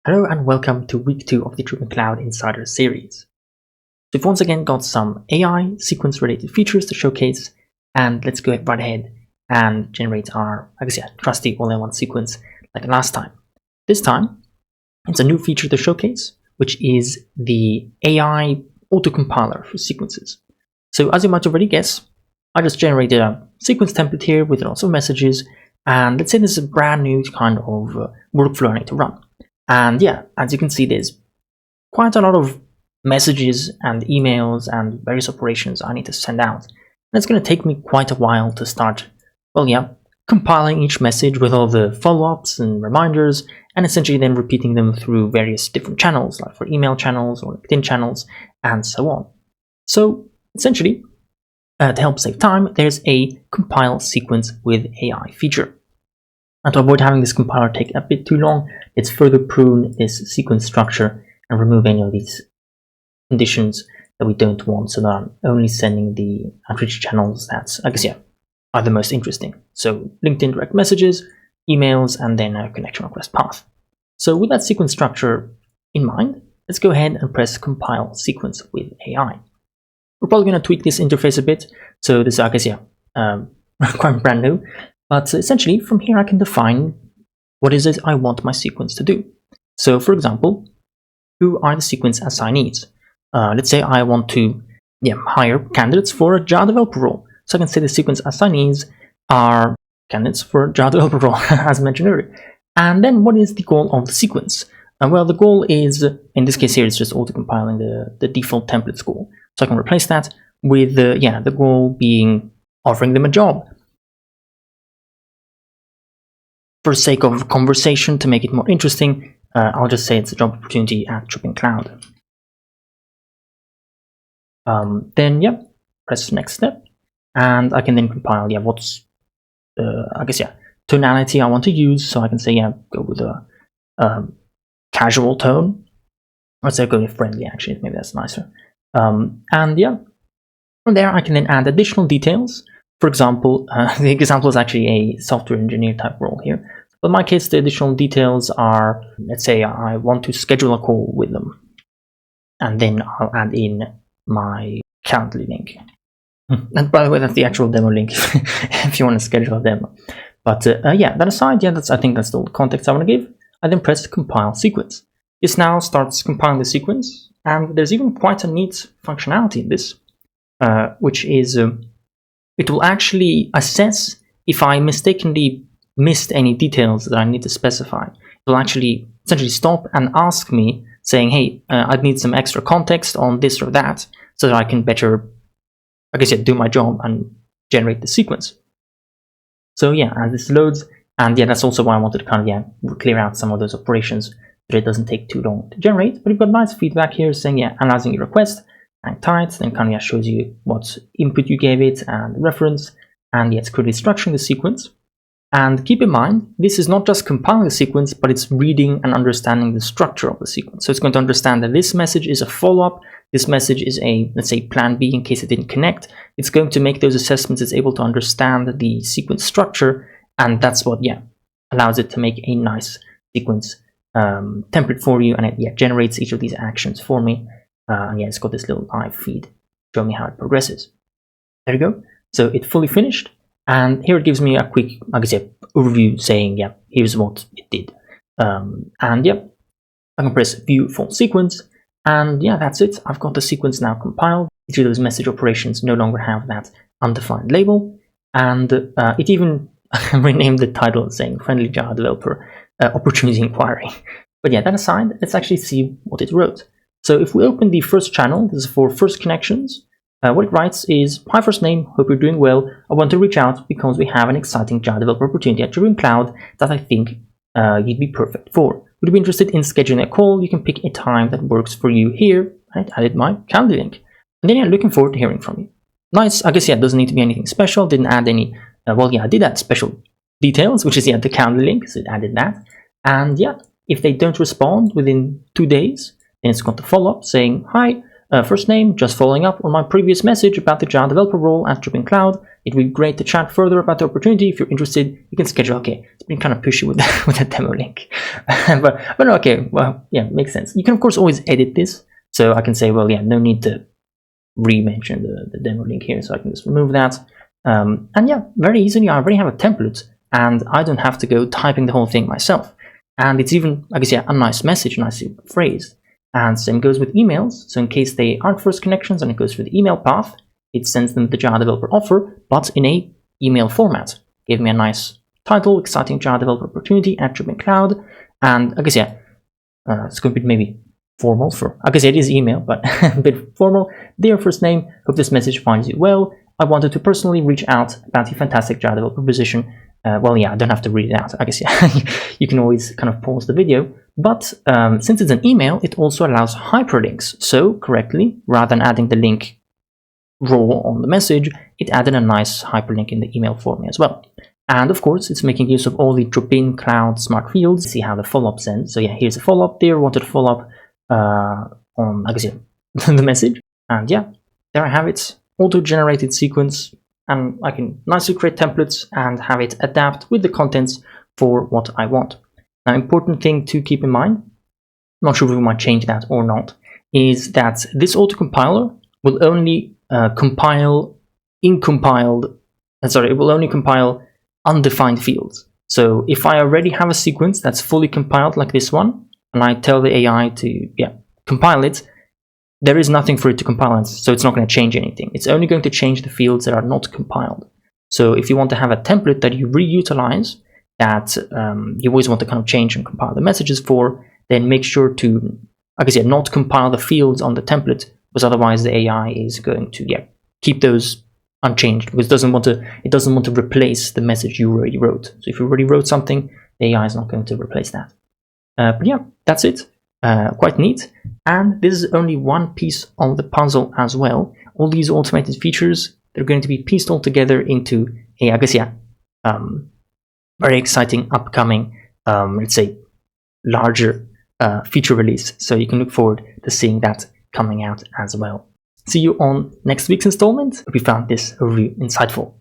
Hello and welcome to week 2 of the Jobin Cloud Insider series. So we've once again got some AI sequence related features to showcase, and let's go right ahead and generate our, trusty all-in-one sequence like last time. This time, it's a new feature to showcase, which is the AI autocompiler for sequences. So as you might already guess, I just generated a sequence template here with lots of messages, and let's say this is a brand new kind of workflow I need to run. And yeah, as you can see, there's quite a lot of messages and emails and various operations I need to send out. And it's going to take me quite a while to start, compiling each message with all the follow-ups and reminders, and essentially then repeating them through various different channels, like for email channels or LinkedIn channels, and so on. So essentially, to help save time, there's a compile sequence with AI feature. And to avoid having this compiler take a bit too long, let's further prune this sequence structure and remove any of these conditions that we don't want, so that I'm only sending the outreach channels that, are the most interesting. So LinkedIn direct messages, emails, and then a connection request path. So with that sequence structure in mind, let's go ahead and press compile sequence with AI. We're probably going to tweak this interface a bit. So this is, quite brand new. But essentially, from here I can define what is it I want my sequence to do. So for example, who are the sequence assignees? Let's say I want to hire candidates for a Java developer role. So I can say the sequence assignees are candidates for a Java developer role, as mentioned earlier. And then what is the goal of the sequence? Well, the goal is, in this case here, it's just auto-compiling the default templates goal. So I can replace that with the goal being offering them a job. For the sake of conversation, to make it more interesting, I'll just say it's a job opportunity at Jobin Cloud. Then press next step, and I can then compile what's tonality I want to use. So I can say go with a casual tone. Let's say go with friendly. Actually, maybe that's nicer. From there I can then add additional details. For example, the example is actually a software engineer type role here. But in my case, the additional details are, let's say I want to schedule a call with them. And then I'll add in my Calendly link. And by the way, that's the actual demo link if you want to schedule a demo. But that aside, I think that's all the context I want to give. I then press compile sequence. This now starts compiling the sequence, and there's even quite a neat functionality in this, which is it will actually assess if I mistakenly missed any details that I need to specify. It will actually essentially stop and ask me, saying, hey, I need some extra context on this or that, so that I can better, do my job and generate the sequence. So as this loads, and that's also why I wanted to kind of clear out some of those operations, so that it doesn't take too long to generate. But you've got nice feedback here saying, analyzing your request, hang tight, then kind of shows you what input you gave it and reference, and it's clearly structuring the sequence. And keep in mind, this is not just compiling the sequence, but it's reading and understanding the structure of the sequence. So it's going to understand that this message is a follow-up, this message is a, let's say, plan B in case it didn't connect. It's going to make those assessments, it's able to understand the sequence structure, and that's what, allows it to make a nice sequence template for you, and it generates each of these actions for me. And it's got this little live feed showing me how it progresses. There you go. So it fully finished, and here it gives me a quick, overview saying, here's what it did. I can press view full sequence, and that's it. I've got the sequence now compiled. Each of those message operations no longer have that undefined label, and it even renamed the title saying friendly Java developer opportunity inquiry. But that aside, let's actually see what it wrote. So if we open the first channel, this is for first connections, what it writes is, hi first name, hope you're doing well. I want to reach out because we have an exciting Java developer opportunity at Jobin Cloud that I think you'd be perfect for. Would you be interested in scheduling a call? You can pick a time that works for you here. I added my Calendly link. And then looking forward to hearing from you. Nice, it doesn't need to be anything special. Didn't add any, I did add special details, which is the Calendly link, so it added that. And if they don't respond within 2 days, then it's going to follow up saying, hi, first name, just following up on my previous message about the Java developer role at Jobin.cloud. It would be great to chat further about the opportunity. If you're interested, you can schedule. Okay, it's been kind of pushy with with the demo link, but okay, well, yeah, makes sense. You can of course always edit this, so I can say, well, yeah, no need to re-mention the demo link here, so I can just remove that. And yeah, very easily, I already have a template, and I don't have to go typing the whole thing myself. And it's even, I guess, yeah, a nice message, a nice phrase. And same goes with emails. So in case they aren't first connections and it goes through the email path, it sends them the Java developer offer, but in a email format. Gave me a nice title, exciting Java developer opportunity at Jobin.cloud. And I guess, yeah, it's going to be maybe formal for, I guess it is email, but a bit formal. Dear first name, hope this message finds you well. I wanted to personally reach out about your fantastic Java developer position. Well, yeah, I don't have to read it out. I guess, yeah, you can always kind of pause the video. But since it's an email, it also allows hyperlinks. So correctly, rather than adding the link raw on the message, it added a nice hyperlink in the email for me as well. And of course, it's making use of all the Jobin Cloud smart fields. See how the follow-up sends. So yeah, here's a follow-up there. Wanted to follow up on, I guess, yeah, the message. And yeah, there I have it. Auto-generated sequence. And I can nicely create templates and have it adapt with the contents for what I want. Now, important thing to keep in mind, not sure if we might change that or not, is that this autocompiler will only compile undefined fields. So if I already have a sequence that's fully compiled like this one, and I tell the AI to compile it, there is nothing for it to compile, so it's not going to change anything. It's only going to change the fields that are not compiled. So if you want to have a template that you reutilize, that you always want to kind of change and compile the messages for, then make sure to, I guess, not compile the fields on the template, because otherwise the AI is going to keep those unchanged, because it doesn't want to replace the message you already wrote. So if you already wrote something, the AI is not going to replace that. But yeah, that's it. Quite neat. And this is only one piece of the puzzle as well. All these automated features, they're going to be pieced all together into a, I guess, very exciting upcoming, let's say, larger feature release. So you can look forward to seeing that coming out as well. See you on next week's installment. Hope you found this overview insightful.